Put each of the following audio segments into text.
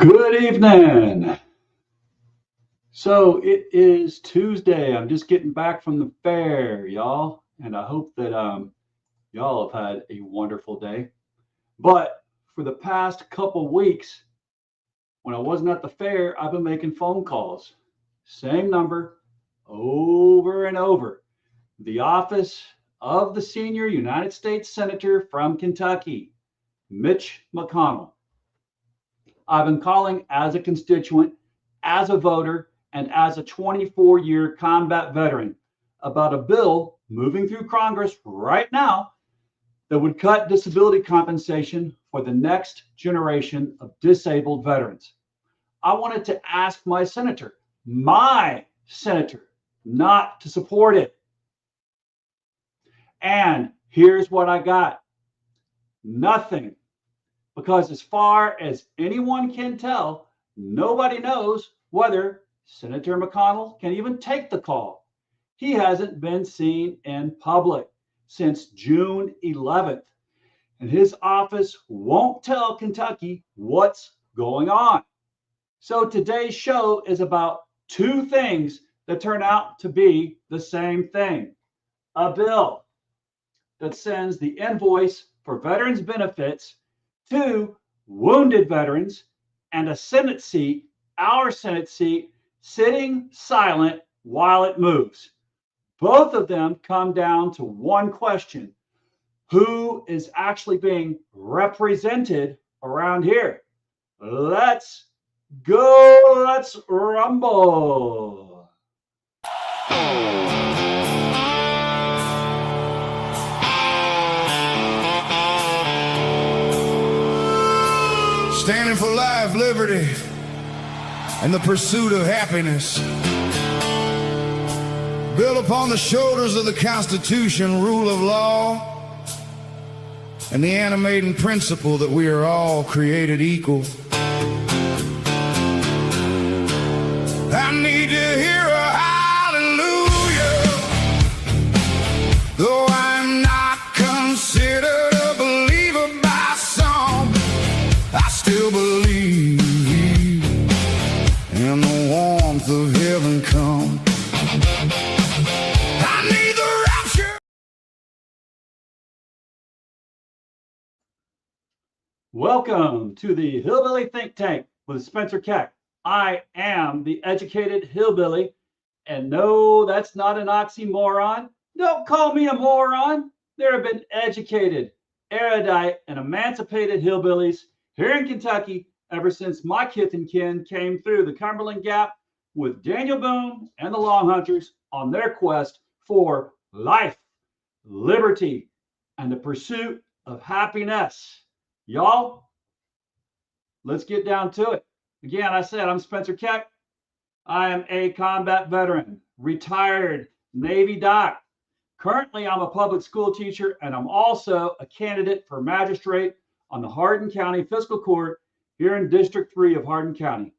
Good evening. So it is Tuesday. I'm just getting back from the fair, y'all, and I hope that y'all have had a wonderful day. But for the past couple weeks, when I wasn't at the fair, I've been making phone calls. Same number over and over. The office of the senior United States Senator from Kentucky, Mitch McConnell. I've been calling as a constituent, as a voter, and as a 24-year combat veteran about a bill moving through Congress right now that would cut disability compensation for the next generation of disabled veterans. I wanted to ask my senator, not to support it. And here's what I got. Nothing. Because as far as anyone can tell, nobody knows whether Senator McConnell can even take the call. He hasn't been seen in public since June 11th, and his office won't tell Kentucky what's going on. So today's show is about two things that turn out to be the same thing. A bill that sends the invoice for veterans benefits to wounded veterans, and a Senate seat, our Senate seat, sitting silent while it moves. Both of them come down to one question: who is actually being represented around here? Let's go, let's rumble. Standing for life, liberty, and the pursuit of happiness. Built upon the shoulders of the Constitution, rule of law, and the animating principle that we are all created equal. I need to hear a hallelujah, though I'm not considered a believer by some. I still believe in the warmth of heaven come. I need the rapture. Welcome to the Hillbilly Think Tank with Spencer Keck. I am the educated hillbilly, and no, that's not an oxymoron. Don't call me a moron. There have been educated, erudite, and emancipated hillbillies here in Kentucky ever since my kith and kin came through the Cumberland Gap with Daniel Boone and the Long Hunters on their quest for life, liberty, and the pursuit of happiness. Y'all, let's get down to it. Again, I said I'm Spencer Keck. I am a combat veteran, retired Navy doc. Currently, I'm a public school teacher, and I'm also a candidate for magistrate on the Hardin County Fiscal Court here in District 3 of Hardin County.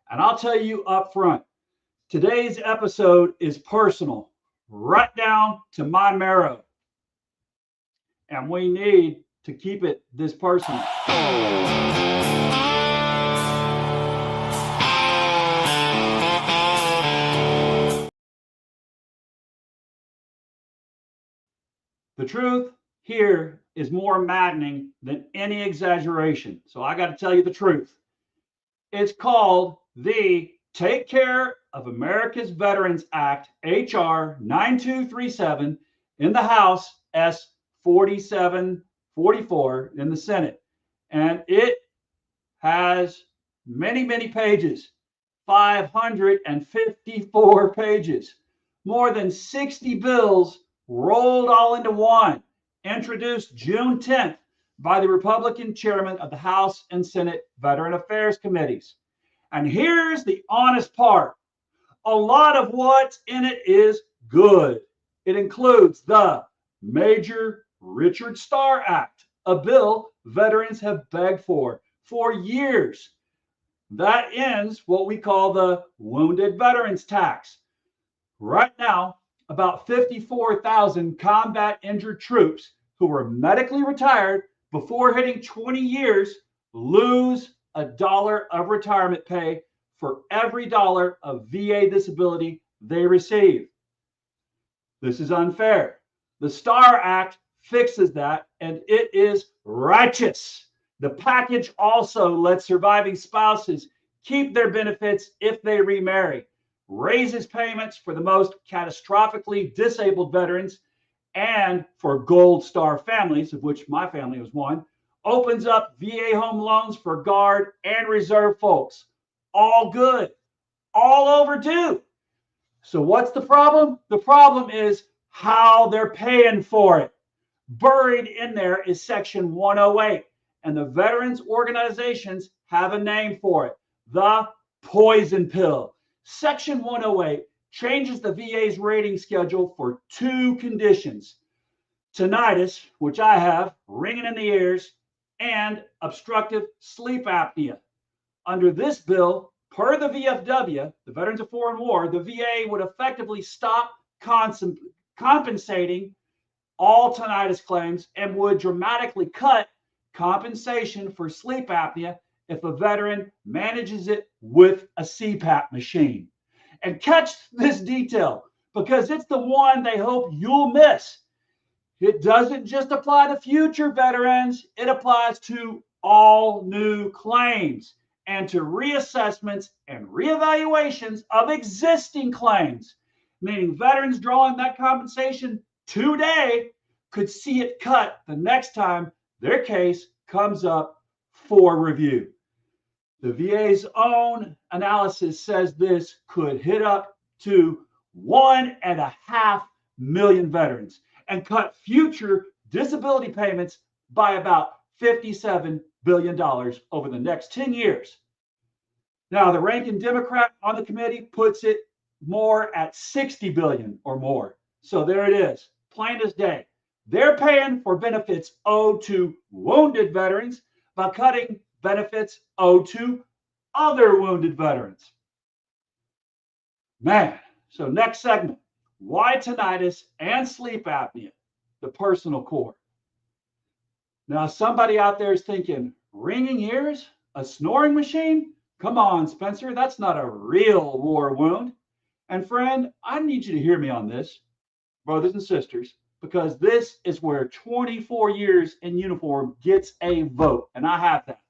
And I'll tell you up front, today's episode is personal, right down to my marrow. And we need to keep it this personal. The truth here is more maddening than any exaggeration. So I got to tell you the truth. It's called the Take Care of America's Veterans Act, H.R. 9237, in the House, S. 4744 in the Senate. And it has many, many pages, 554 pages, more than 60 bills rolled all into one, introduced June 10th by the Republican chairman of the House and Senate Veteran Affairs Committees. And here's the honest part. A lot of what's in it is good. It includes the Major Richard Starr Act, a bill veterans have begged for years. That ends what we call the wounded veterans tax. Right now, about 54,000 combat injured troops who were medically retired before hitting 20 years lose $1 of retirement pay for every dollar of VA disability they receive. This is unfair. The STAR Act fixes that, and it is righteous. The package also lets surviving spouses keep their benefits if they remarry, raises payments for the most catastrophically disabled veterans, and for Gold Star families, of which my family was one, opens up VA home loans for Guard and Reserve folks. All good, all overdue. So what's the problem? The problem is how they're paying for it. Buried in there is Section 108, and the veterans organizations have a name for it: the poison pill. Section 108 changes the VA's rating schedule for 2 conditions: tinnitus, which I have, ringing in the ears, and obstructive sleep apnea. Under this bill, per the VFW, the Veterans of Foreign War, the VA would effectively stop compensating all tinnitus claims and would dramatically cut compensation for sleep apnea if a veteran manages it with a CPAP machine. And catch this detail, because it's the one they hope you'll miss. It doesn't just apply to future veterans, it applies to all new claims and to reassessments and reevaluations of existing claims, meaning veterans drawing that compensation today could see it cut the next time their case comes up for review. The VA's own analysis says this could hit up to 1.5 million veterans and cut future disability payments by about $57 billion over the next 10 years. Now, the ranking Democrat on the committee puts it more at 60 billion or more. So there it is, plain as day. They're paying for benefits owed to wounded veterans by cutting benefits owed to other wounded veterans. Man, so next segment, why tinnitus and sleep apnea, the personal core. Now, somebody out there is thinking, ringing ears, a snoring machine? Come on, Spencer, that's not a real war wound. And friend, I need you to hear me on this, brothers and sisters, because this is where 24 years in uniform gets a vote, and I have that.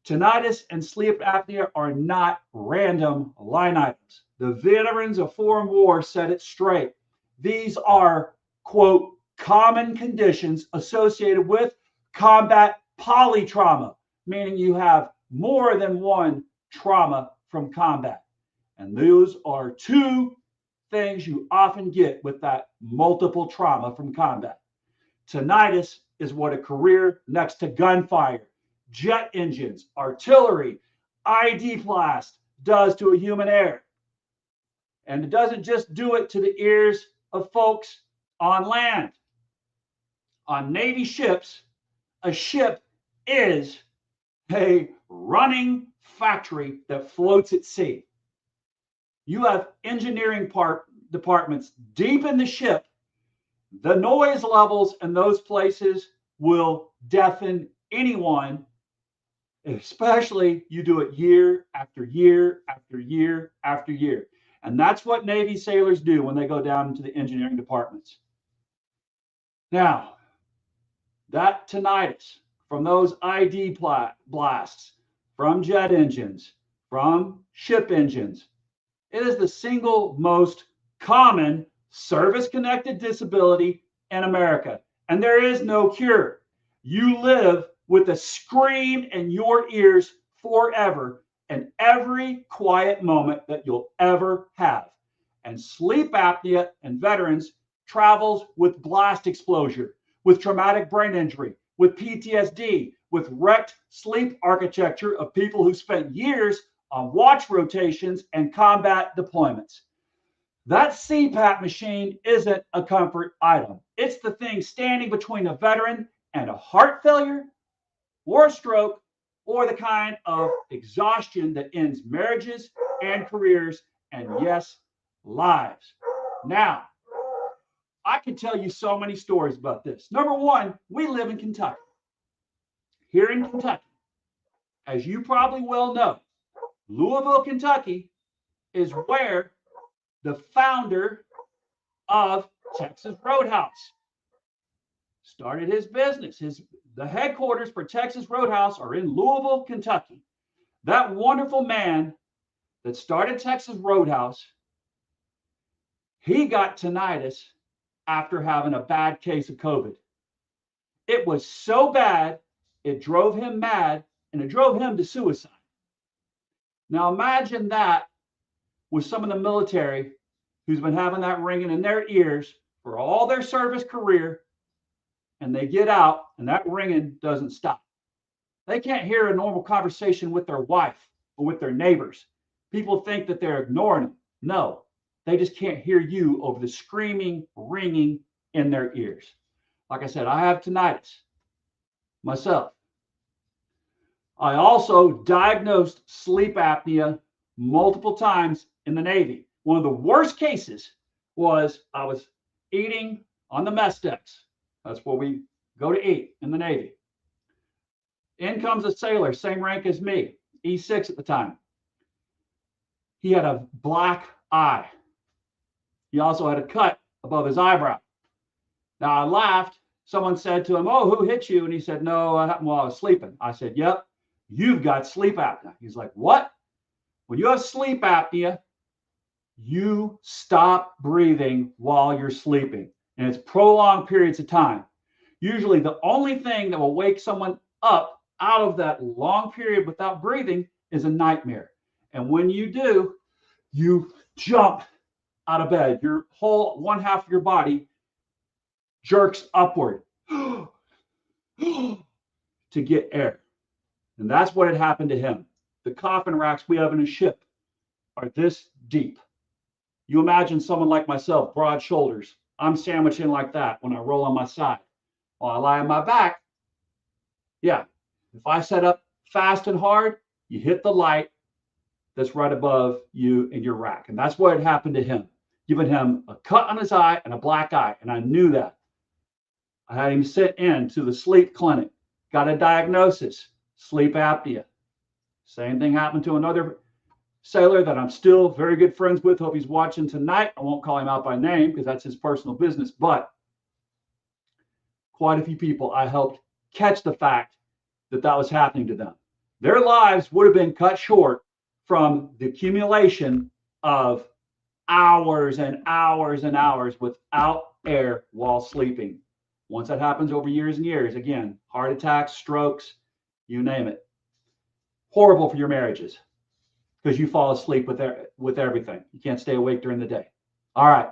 Tinnitus and sleep apnea are not random line items. The Veterans of Foreign War said it straight. These are, quote, common conditions associated with combat polytrauma, meaning you have more than one trauma from combat. And those are 2 things you often get with that multiple trauma from combat. Tinnitus is what a career next to gunfire, jet engines, artillery, ID blast does to a human air. And it doesn't just do it to the ears of folks on land. On Navy ships, a ship is a running factory that floats at sea. You have engineering departments deep in the ship. The noise levels in those places will deafen anyone, especially you do it year after year after year after year. And that's what Navy sailors do when they go down into the engineering departments. Now, that tinnitus from those ID blasts, from jet engines, from ship engines, it is the single most common service-connected disability in America. And there is no cure. You live with a scream in your ears forever and every quiet moment that you'll ever have. And sleep apnea in veterans travels with blast exposure, with traumatic brain injury, with PTSD, with wrecked sleep architecture of people who spent years on watch rotations and combat deployments. That CPAP machine isn't a comfort item. It's the thing standing between a veteran and a heart failure or a stroke, or the kind of exhaustion that ends marriages and careers and, yes, lives. Now, I can tell you so many stories about this. Number one, we live in Kentucky. Here in Kentucky, as you probably well know, Louisville, Kentucky is where the founder of Texas Roadhouse started his business. The headquarters for Texas Roadhouse are in Louisville, Kentucky. That wonderful man that started Texas Roadhouse, he got tinnitus after having a bad case of COVID. It was so bad, it drove him mad, and it drove him to suicide. Now imagine that with some of the military who's been having that ringing in their ears for all their service career, and they get out and that ringing doesn't stop. They can't hear a normal conversation with their wife or with their neighbors. People think that they're ignoring them. No, they just can't hear you over the screaming, ringing in their ears. Like I said, I have tinnitus myself. I also diagnosed sleep apnea multiple times in the Navy. One of the worst cases was I was eating on the mess decks. That's where we go to eat in the Navy. In comes a sailor, same rank as me, E6 at the time. He had a black eye. He also had a cut above his eyebrow. Now I laughed. Someone said to him, "Oh, who hit you?" And he said, "No, it happened while I was sleeping." I said, "Yep, you've got sleep apnea." He's like, "What?" When you have sleep apnea, you stop breathing while you're sleeping, and it's prolonged periods of time. Usually the only thing that will wake someone up out of that long period without breathing is a nightmare. And when you do, you jump out of bed. Your whole one half of your body jerks upward to get air. And that's what had happened to him. The coffin racks we have in a ship are this deep. You imagine someone like myself, broad shoulders. I'm sandwiched in like that when I roll on my side. While I lie on my back, yeah, if I set up fast and hard, you hit the light that's right above you in your rack. And that's what had happened to him, giving him a cut on his eye and a black eye. And I knew that. I had him sit in to the sleep clinic, got a diagnosis, sleep apnea. Same thing happened to another sailor that I'm still very good friends with. Hope he's watching tonight. I won't call him out by name because that's his personal business, but quite a few people I helped catch the fact that that was happening to them. Their lives would have been cut short from the accumulation of hours and hours and hours without air while sleeping. Once that happens over years and years, again, heart attacks, strokes, you name it. Horrible for your marriages because you fall asleep with everything. You can't stay awake during the day. All right.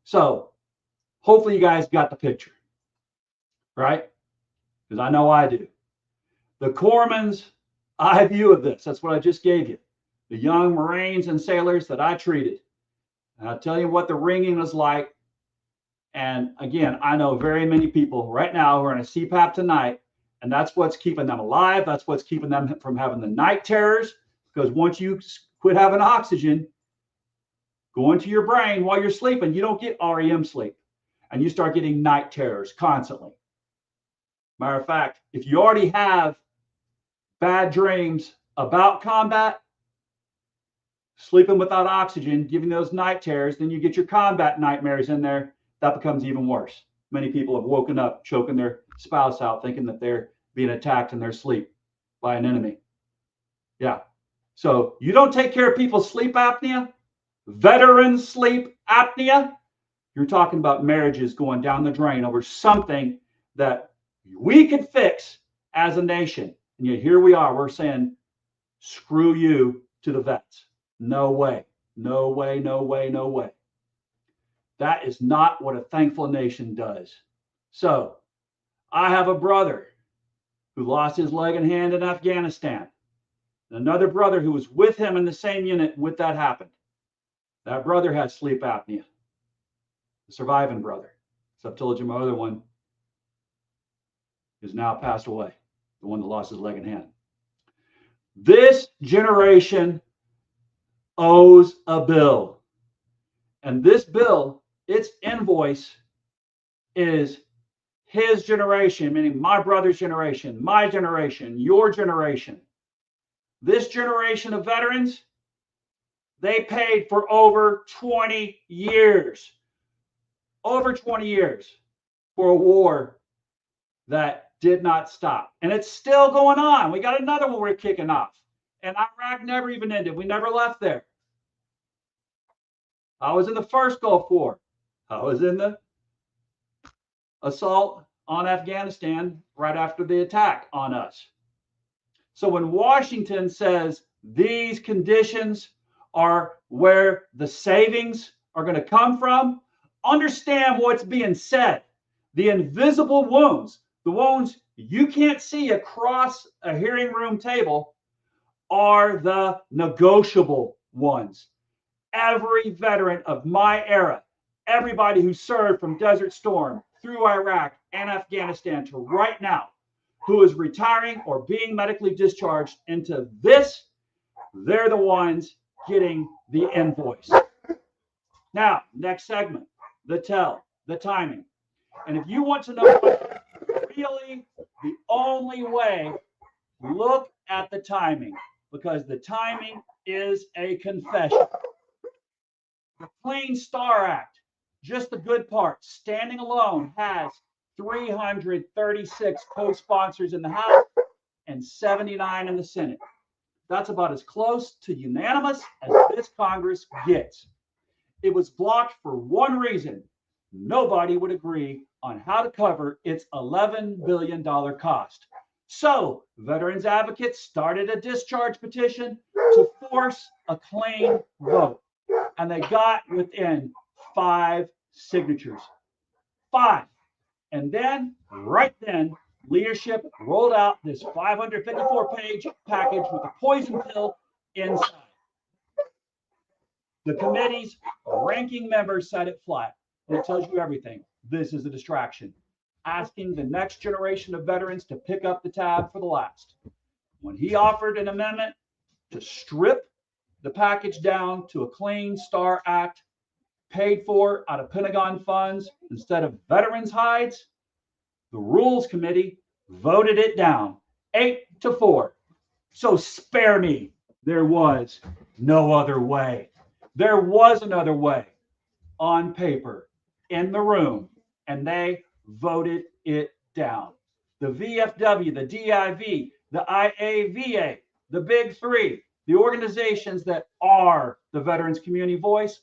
So hopefully you guys got the picture, right? Because I know I do. The corpsman's eye view of this, that's what I just gave you. The young Marines and sailors that I treated. And I'll tell you what the ringing is like. And again, I know very many people right now who are in a CPAP tonight, and that's what's keeping them alive. That's what's keeping them from having the night terrors. Because once you quit having oxygen going to your brain while you're sleeping, you don't get REM sleep. And you start getting night terrors constantly. Matter of fact, if you already have bad dreams about combat, sleeping without oxygen, giving those night terrors, then you get your combat nightmares in there. That becomes even worse. Many people have woken up choking their spouse out, thinking that they're being attacked in their sleep by an enemy. Yeah. So you don't take care of people's sleep apnea, veteran sleep apnea, you're talking about marriages going down the drain over something that we could fix as a nation. And yet here we are, we're saying, screw you to the vets. No way, no way, no way, no way. That is not what a thankful nation does. So I have a brother who lost his leg and hand in Afghanistan. Another brother who was with him in the same unit when that happened. That brother had sleep apnea. The surviving brother. So I've told you my other one is now passed away. The one that lost his leg and hand. This generation owes a bill. And this bill, its invoice, is his generation, meaning my brother's generation, my generation, your generation. this generation of veterans, they paid for over 20 years. Over 20 years for a war that did not stop. And it's still going on. We got another one we're kicking off. And Iraq never even ended. We never left there. I was in the first Gulf War. I was in the assault on Afghanistan right after the attack on us. So when Washington says these conditions are where the savings are going to come from, understand what's being said. The invisible wounds, the wounds you can't see across a hearing room table, are the negotiable ones. Every veteran of my era, everybody who served from Desert Storm through Iraq and Afghanistan to right now, who is retiring or being medically discharged into this, they're the ones getting the invoice. Now, next segment, the tell, the timing. And if you want to know really the only way, look at the timing, because the timing is a confession. The Clean Star Act, just the good part, standing alone, has 336 co-sponsors in the House and 79 in the Senate. That's about as close to unanimous as this Congress gets. It was blocked for one reason. Nobody would agree on how to cover its $11 billion cost. So veterans advocates started a discharge petition to force a clean vote. And they got within 5 signatures. 5. And then, right then, leadership rolled out this 554-page package with a poison pill inside. The committee's ranking members said it flat. And it tells you everything. This is a distraction. Asking the next generation of veterans to pick up the tab for the last. When he offered an amendment to strip the package down to a Clean Star Act paid for out of Pentagon funds instead of veterans' hides, the Rules Committee voted it down 8-4. So spare me. There was no other way. There was another way on paper in the room, and they voted it down. The VFW, the DIV, the IAVA, the Big Three, the organizations that are the Veterans Community Voice,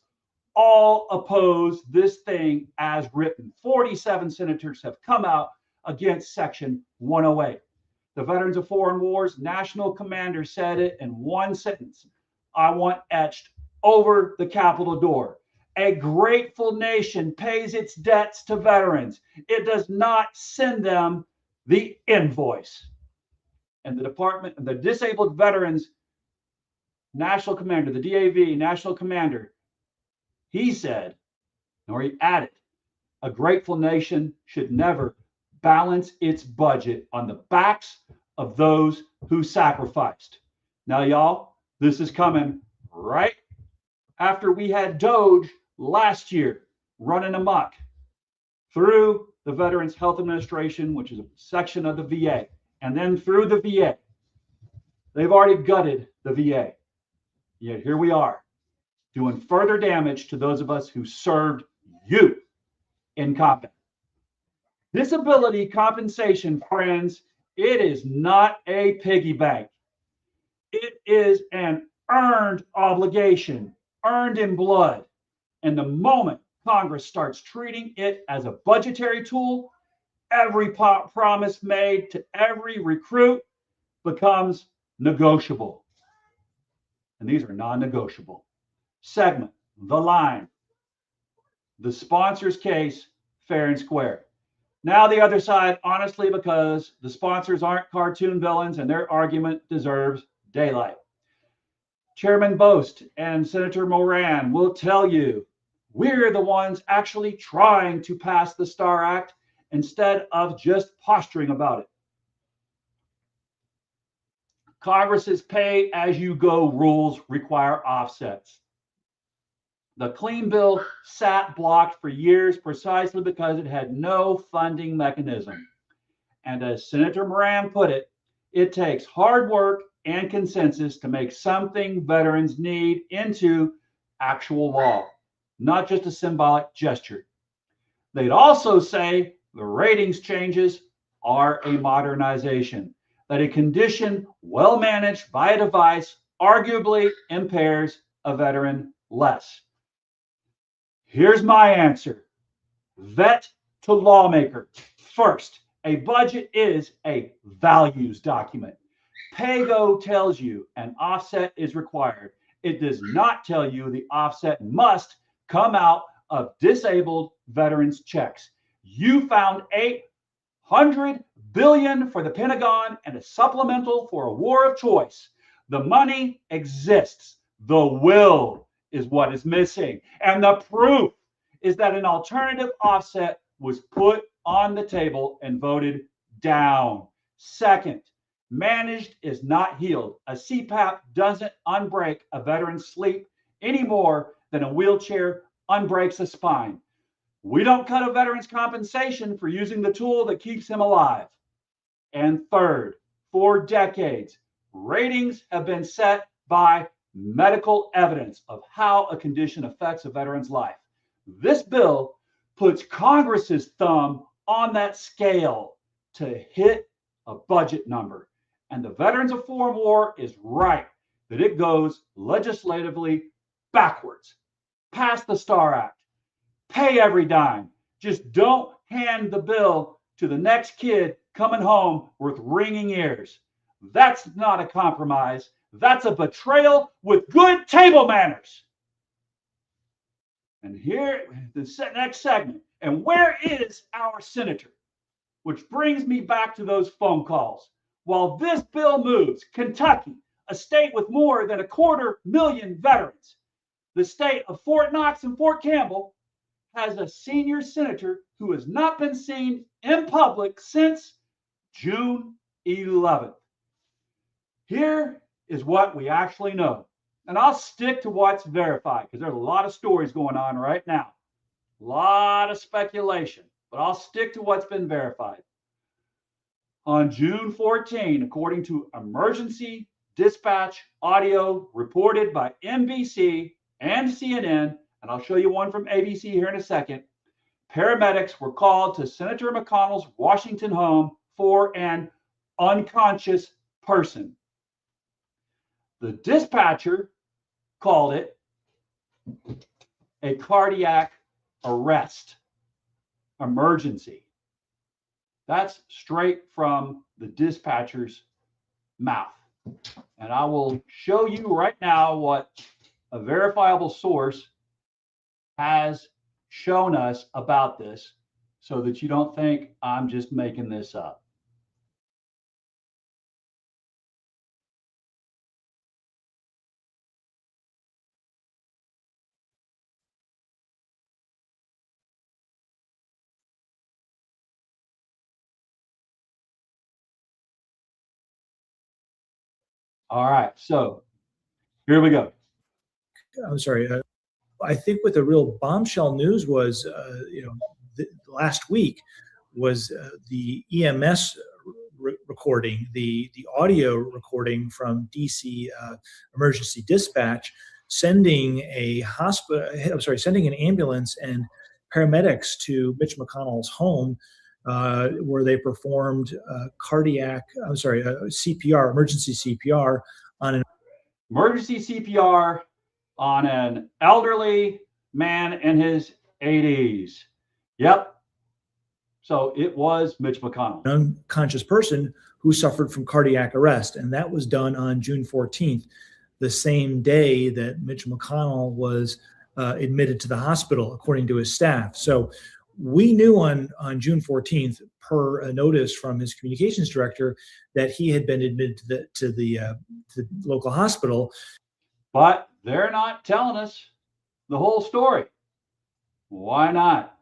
all oppose this thing as written. 47 senators have come out against Section 108. The Veterans of Foreign Wars National Commander said it in one sentence. I want etched over the Capitol door. A grateful nation pays its debts to veterans. It does not send them the invoice. And the Department of the Disabled Veterans National Commander, the DAV National Commander, he said, or he added, a grateful nation should never balance its budget on the backs of those who sacrificed. Now, y'all, this is coming right after we had Doge last year running amok through the Veterans Health Administration, which is a section of the VA, and then through the VA. They've already gutted the VA. Yet here we are doing further damage to those of us who served you in combat. Disability compensation, friends, it is not a piggy bank. It is an earned obligation, earned in blood. And the moment Congress starts treating it as a budgetary tool, every promise made to every recruit becomes negotiable. And these are non-negotiable. Segment, the line, the sponsor's case, fair and square. Now the other side, honestly, because the sponsors aren't cartoon villains and their argument deserves daylight. Chairman Bost and Senator Moran will tell you we're the ones actually trying to pass the STAR Act instead of just posturing about it. Congress's pay-as-you-go rules require offsets. The clean bill sat blocked for years precisely because it had no funding mechanism. And as Senator Moran put it, it takes hard work and consensus to make something veterans need into actual law, not just a symbolic gesture. They'd also say the ratings changes are a modernization, that a condition well managed by a device arguably impairs a veteran less. Here's my answer. Vet to lawmaker. First, a budget is a values document. PAYGO tells you an offset is required. It does not tell you the offset must come out of disabled veterans' checks. You found $800 billion for the Pentagon and a supplemental for a war of choice. The money exists. The will is what is missing. And the proof is that an alternative offset was put on the table and voted down. Second, managed is not healed. A CPAP doesn't unbreak a veteran's sleep any more than a wheelchair unbreaks a spine. We don't cut a veteran's compensation for using the tool that keeps him alive. And third, for decades, ratings have been set by medical evidence of how a condition affects a veteran's life. This bill puts Congress's thumb on that scale to hit a budget number. And the Veterans of Foreign War is right that it goes legislatively backwards. Pass the STAR Act. Pay every dime. Just don't hand the bill to the next kid coming home with ringing ears. That's not a compromise. That's a betrayal with good table manners. And here, the next segment. And where is our senator? Which brings me back to those phone calls. While this bill moves, Kentucky, a state with more than 250,000 veterans, the state of Fort Knox and Fort Campbell, has a senior senator who has not been seen in public since June 11th. Here is what we actually know. And I'll stick to what's verified because there's a lot of stories going on right now. A lot of speculation, but I'll stick to what's been verified. On June 14, according to emergency dispatch audio reported by NBC and CNN, and I'll show you one from ABC here in a second, paramedics were called to Senator McConnell's Washington home for an unconscious person. The dispatcher called it a cardiac arrest emergency. That's straight from the dispatcher's mouth. And I will show you right now what a verifiable source has shown us about this so that you don't think I'm just making this up. All right, so here we go. I'm sorry. I think what the real bombshell news was, last week was the EMS recording, the audio recording from DC emergency dispatch, sending an ambulance and paramedics to Mitch McConnell's home, where they performed CPR, emergency CPR on an on an elderly man in his 80s. Yep. So it was Mitch McConnell. An unconscious person who suffered from cardiac arrest. And that was done on June 14th, the same day that Mitch McConnell was admitted to the hospital, according to his staff. So we knew on June 14th, per a notice from his communications director, that he had been admitted to the local hospital. But they're not telling us the whole story. Why not?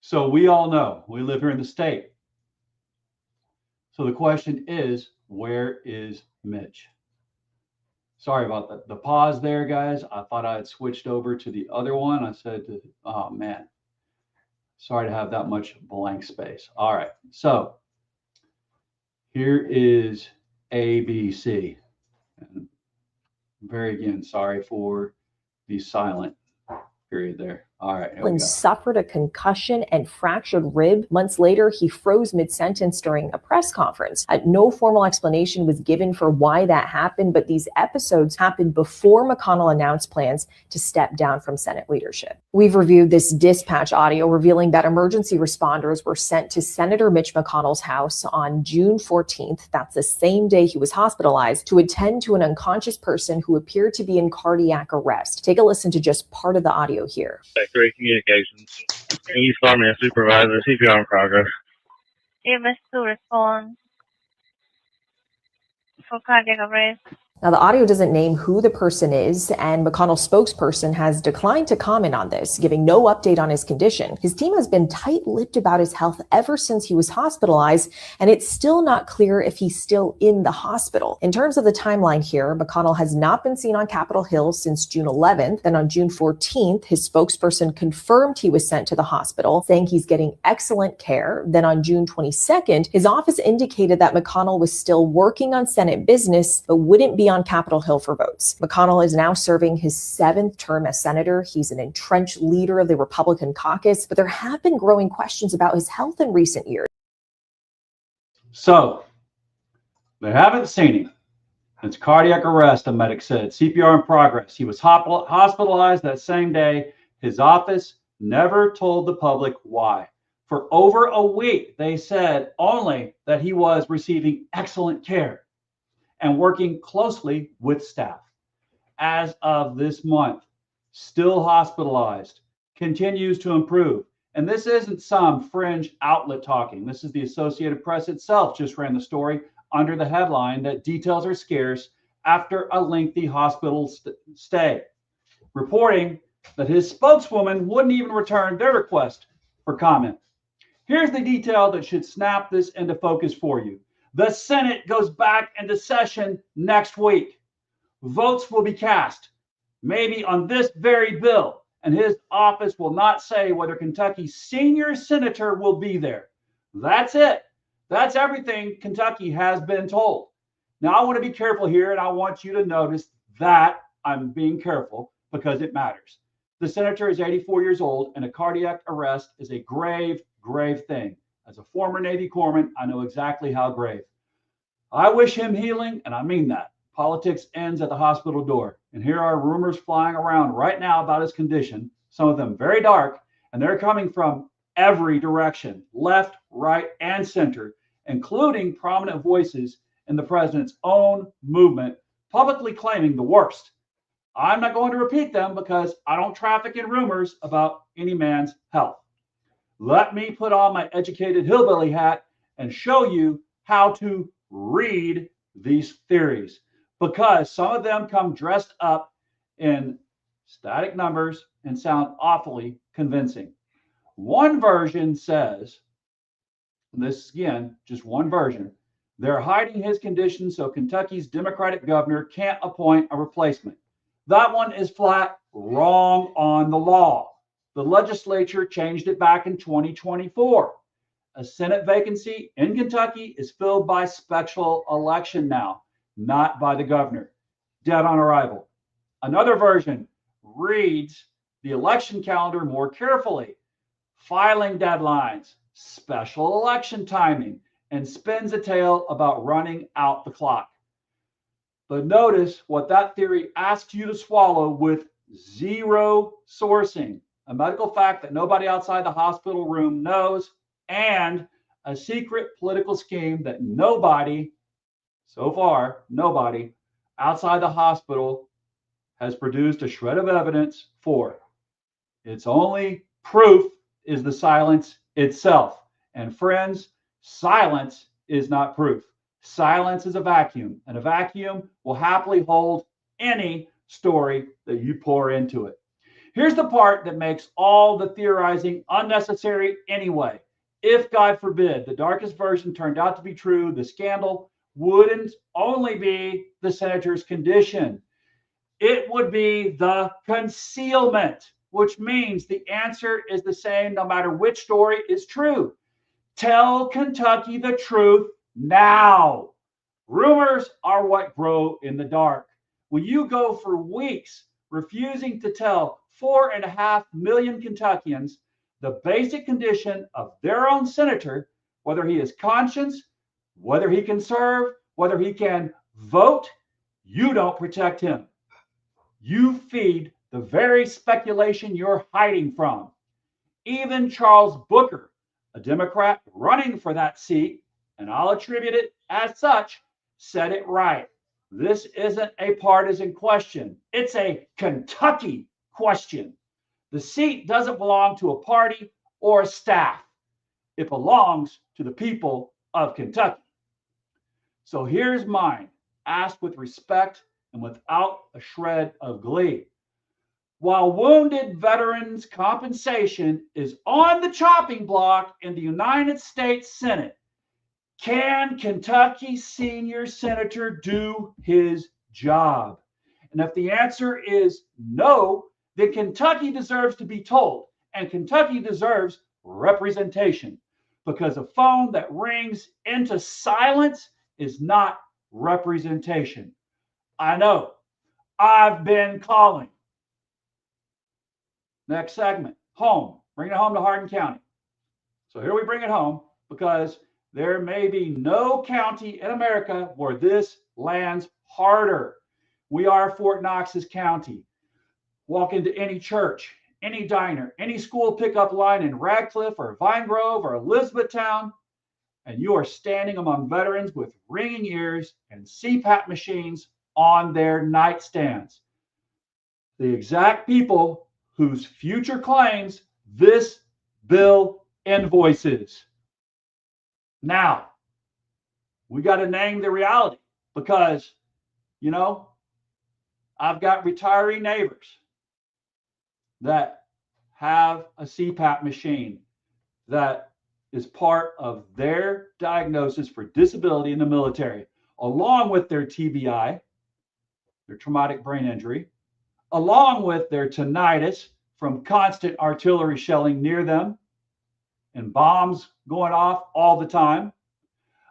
So we all know we live here in the state. So the question is, where is Mitch? Sorry about the pause there, guys. I thought I had switched over to the other one. I said, oh man, sorry to have that much blank space. All right, so here is ABC. And again, sorry for the silent period there. All right, here we go. Suffered a concussion and fractured rib. Months later, he froze mid-sentence during a press conference. No formal explanation was given for why that happened, but these episodes happened before McConnell announced plans to step down from Senate leadership. We've reviewed this dispatch audio revealing that emergency responders were sent to Senator Mitch McConnell's house on June 14th. That's the same day he was hospitalized, to attend to an unconscious person who appeared to be in cardiac arrest. Take a listen to just part of the audio here. Secretary Communications. East Army Supervisor, CPR in progress. EMS to respond for cardiac arrest. Now, the audio doesn't name who the person is, and McConnell's spokesperson has declined to comment on this, giving no update on his condition. His team has been tight-lipped about his health ever since he was hospitalized, and it's still not clear if he's still in the hospital. In terms of the timeline here, McConnell has not been seen on Capitol Hill since June 11th. Then on June 14th, his spokesperson confirmed he was sent to the hospital, saying he's getting excellent care. Then on June 22nd, his office indicated that McConnell was still working on Senate business, but wouldn't be on Capitol Hill for votes. McConnell is now serving his 7th term as senator. He's an entrenched leader of the Republican caucus, but there have been growing questions about his health in recent years. So they haven't seen him. It's cardiac arrest, the medic said. CPR in progress. He was hospitalized that same day. His office never told the public why. For over a week, they said only that he was receiving excellent care and working closely with staff. As of this month, still hospitalized, continues to improve. And this isn't some fringe outlet talking. This is the Associated Press itself just ran the story under the headline that details are scarce after a lengthy hospital stay, reporting that his spokeswoman wouldn't even return their request for comment. Here's the detail that should snap this into focus for you. The Senate goes back into session next week. Votes will be cast, maybe on this very bill, and his office will not say whether Kentucky's senior senator will be there. That's it. That's everything Kentucky has been told. Now, I want to be careful here, and I want you to notice that I'm being careful because it matters. The senator is 84 years old, and a cardiac arrest is a grave, grave thing. As a former Navy corpsman, I know exactly how grave. I wish him healing, and I mean that. Politics ends at the hospital door. And here are rumors flying around right now about his condition, some of them very dark, and they're coming from every direction, left, right, and center, including prominent voices in the president's own movement, publicly claiming the worst. I'm not going to repeat them because I don't traffic in rumors about any man's health. Let me put on my educated hillbilly hat and show you how to read these theories, because some of them come dressed up in static numbers and sound awfully convincing. One version says, this again, just one version, they're hiding his condition so Kentucky's Democratic governor can't appoint a replacement. That one is flat wrong on the law. The legislature changed it back in 2024. A Senate vacancy in Kentucky is filled by special election now, not by the governor. Dead on arrival. Another version reads the election calendar more carefully, filing deadlines, special election timing, and spins a tale about running out the clock. But notice what that theory asks you to swallow with zero sourcing, a medical fact that nobody outside the hospital room knows, and a secret political scheme that nobody, so far, nobody outside the hospital has produced a shred of evidence for. Its only proof is the silence itself. And friends, silence is not proof. Silence is a vacuum, and a vacuum will happily hold any story that you pour into it. Here's the part that makes all the theorizing unnecessary anyway. If, God forbid, the darkest version turned out to be true, the scandal wouldn't only be the senator's condition. It would be the concealment, which means the answer is the same no matter which story is true. Tell Kentucky the truth now. Rumors are what grow in the dark. When you go for weeks refusing to tell 4.5 million Kentuckians the basic condition of their own senator, whether he is conscious, whether he can serve, whether he can vote, you don't protect him. You feed the very speculation you're hiding from. Even Charles Booker, a Democrat running for that seat, and I'll attribute it as such, said it right. This isn't a partisan question. It's a Kentucky question. The seat doesn't belong to a party or a staff. It belongs to the people of Kentucky. So here's mine, asked with respect and without a shred of glee. While wounded veterans' compensation is on the chopping block in the United States Senate, can Kentucky's senior senator do his job? And if the answer is no, then Kentucky deserves to be told, and Kentucky deserves representation, because a phone that rings into silence is not representation. I know. I've been calling. Next segment, home. Bring it home to Hardin County. So here we bring it home because there may be no county in America where this lands harder. We are Fort Knox's county. Walk into any church, any diner, any school pickup line in Radcliffe or Vine Grove or Elizabethtown, and you are standing among veterans with ringing ears and CPAP machines on their nightstands. The exact people whose future claims this bill invoices. Now, we got to name the reality because, you know, I've got retiree neighbors that have a CPAP machine that is part of their diagnosis for disability in the military, along with their TBI, their traumatic brain injury, along with their tinnitus from constant artillery shelling near them and bombs going off all the time.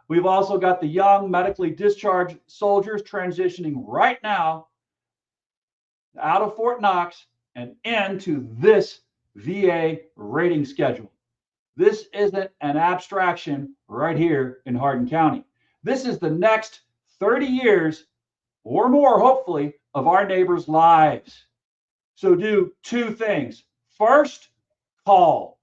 We've also got the young medically discharged soldiers transitioning right now out of Fort Knox and into this VA rating schedule. This isn't an abstraction right here in Hardin County. This is the next 30 years or more, hopefully, of our neighbors' lives. So do two things. First, call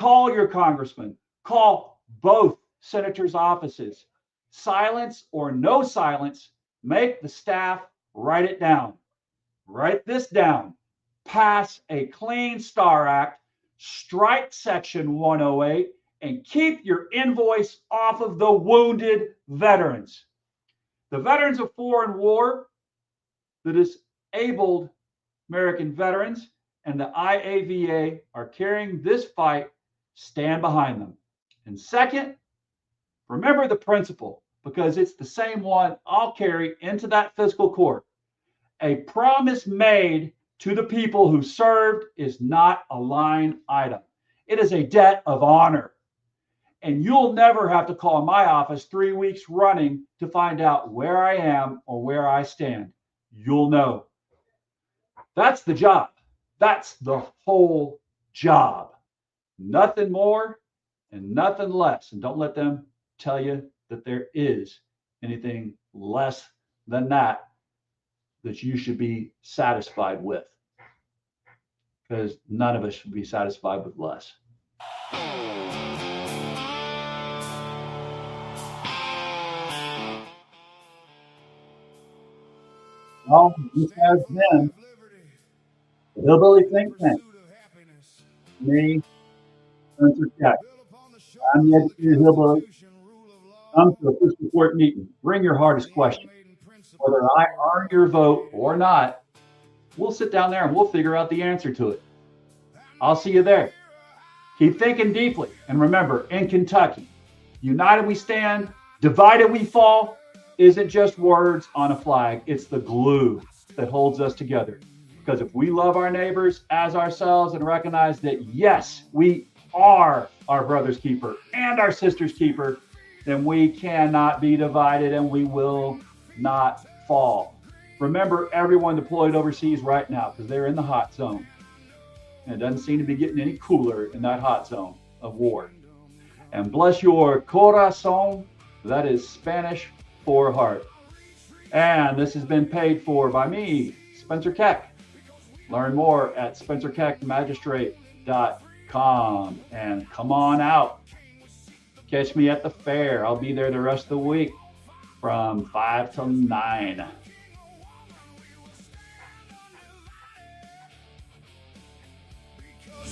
your congressman, call both senators' offices. Silence or no silence, make the staff write it down. Write this down. Pass a Clean Star Act, strike Section 108, and keep your invoice off of the wounded veterans. The veterans of foreign war, the disabled American veterans, and the IAVA are carrying this fight. Stand behind them. And second, remember the principle, because it's the same one I'll carry into that fiscal court. A promise made to the people who served is not a line item. It is a debt of honor. And you'll never have to call my office 3 weeks running to find out where I am or where I stand. You'll know. That's the job. That's the whole job. Nothing more and nothing less. And don't let them tell you that there is anything less than that you should be satisfied with. Because none of us should be satisfied with less. Well, this has been the Hillbilly Think Tank. Me, Spencer Jack. I'm the educated hillbilly. Come to a fiscal court meeting. Bring your hardest question. Whether I earn your vote or not, we'll sit down there and we'll figure out the answer to it. I'll see you there. Keep thinking deeply. And remember, in Kentucky, united we stand, divided we fall isn't just words on a flag. It's the glue that holds us together. Because if we love our neighbors as ourselves and recognize that, yes, we are our brother's keeper and our sister's keeper, then we cannot be divided and we will not fall. Remember everyone deployed overseas right now because they're in the hot zone. And it doesn't seem to be getting any cooler in that hot zone of war. And bless your corazón. That is Spanish for heart. And this has been paid for by me, Spencer Keck. Learn more at spencerkeckmagistrate.com. And come on out. Catch me at the fair. I'll be there the rest of the week from 5 till 9.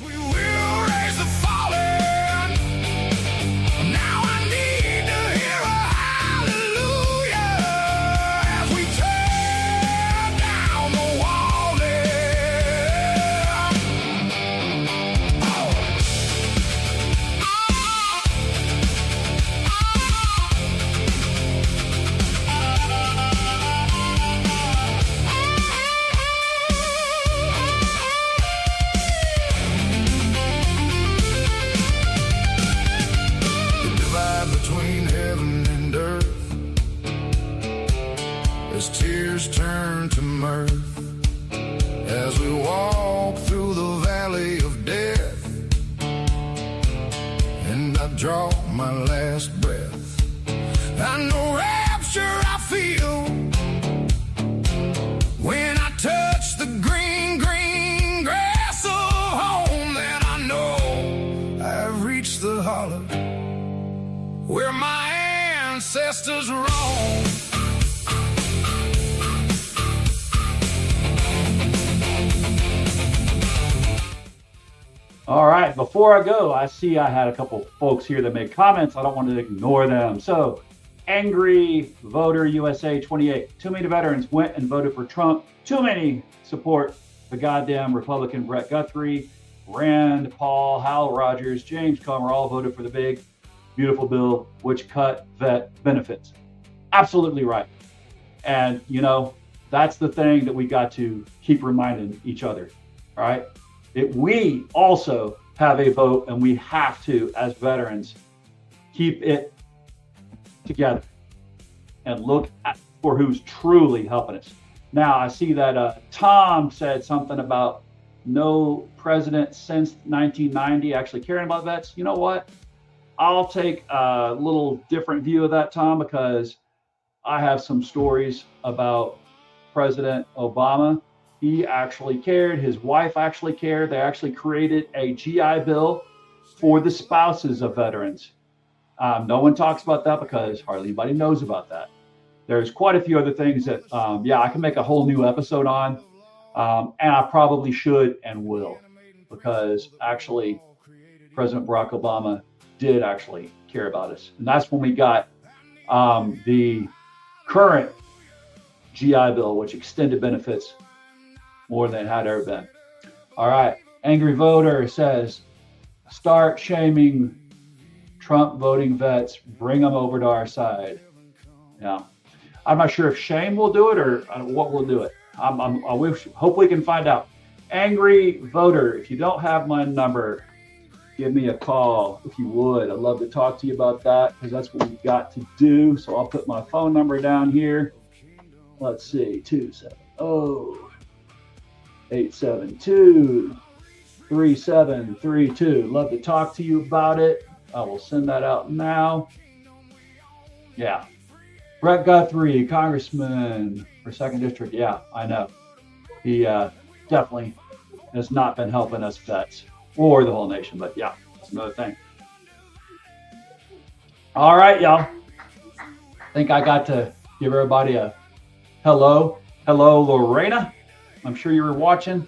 We will raise the fallen. Now I need to hear a hallelujah as we tear down the wall between heaven and earth as tears turn to mirth as we walk through the valley of death and I draw my last breath. I know rapture I feel when I touch the green grass of home. Then I know I've reached the hollow where my ancestors roam. All right, before I go, I see I had a couple folks here that made comments. I don't want to ignore them. So, Angry Voter USA 28. Too many veterans went and voted for Trump. Too many support the goddamn Republican Brett Guthrie, Rand Paul, Hal Rogers, James Comer all voted for the big, beautiful bill which cut vet benefits. Absolutely right. And, you know, that's the thing that we got to keep reminding each other, all right? We also have a vote and we have to, as veterans, keep it together and look for who's truly helping us. Now, I see that Tom said something about no president since 1990 actually caring about vets. You know what? I'll take a little different view of that, Tom, because I have some stories about President Obama. He actually cared. His wife actually cared. They actually created a GI Bill for the spouses of veterans. No one talks about that because hardly anybody knows about that. There's quite a few other things that, I can make a whole new episode on. And I probably should and will, because actually President Barack Obama did actually care about us. And that's when we got the current GI Bill, which extended benefits more than it had ever been. All right. Angry Voter says, start shaming Trump voting vets, bring them over to our side. Yeah. I'm not sure if shame will do it or what will do it. I wish, hope we can find out. Angry Voter, if you don't have my number, give me a call if you would. I'd love to talk to you about that because that's what we've got to do. So I'll put my phone number down here. Let's see, 270-872-3732. Love to talk to you about it. I will send that out now. Yeah. Brett Guthrie, Congressman for 2nd District. Yeah, I know. He definitely has not been helping us vets or the whole nation, but yeah, that's another thing. All right, y'all. I think I got to give everybody a hello. Hello, Lorena. I'm sure you were watching.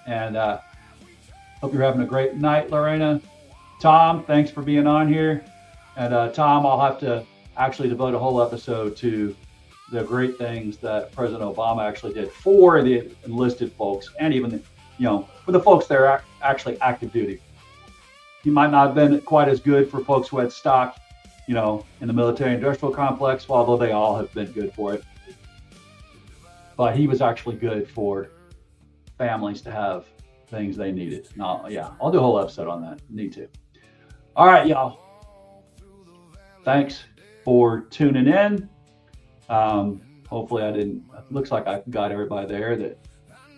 And hope you're having a great night, Lorena. Tom, thanks for being on here. And Tom, I'll have to actually devote a whole episode to the great things that President Obama actually did for the enlisted folks, and even, for the folks that are actually active duty. He might not have been quite as good for folks who had stock, in the military industrial complex, although they all have been good for it. But he was actually good for families to have things they needed. Now, yeah, I'll do a whole episode on that. Need to. All right, y'all. Thanks for tuning in. Hopefully it looks like I got everybody there that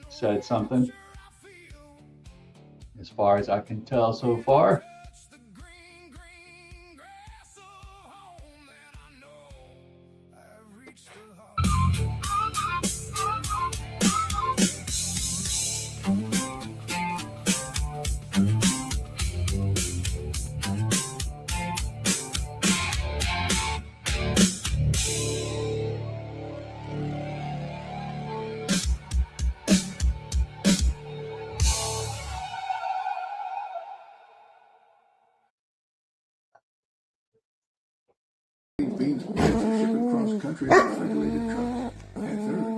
said something, as far as I can tell so far. Beans shipped across country in refrigerated trucks. And third,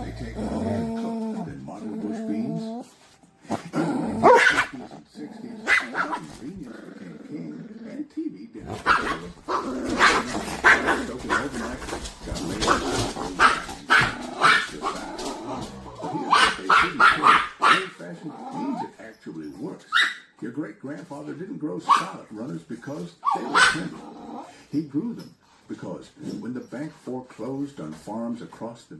they take all hand cooked and model bush beans. In the 1950s and 60s, convenience became king, and TV did it. Soaking overnight, got laid But here's what they didn't tell you. Old-fashioned means it actually works. Your great-grandfather didn't grow salad runners because they were tender. He grew them because when the bank foreclosed on farms across the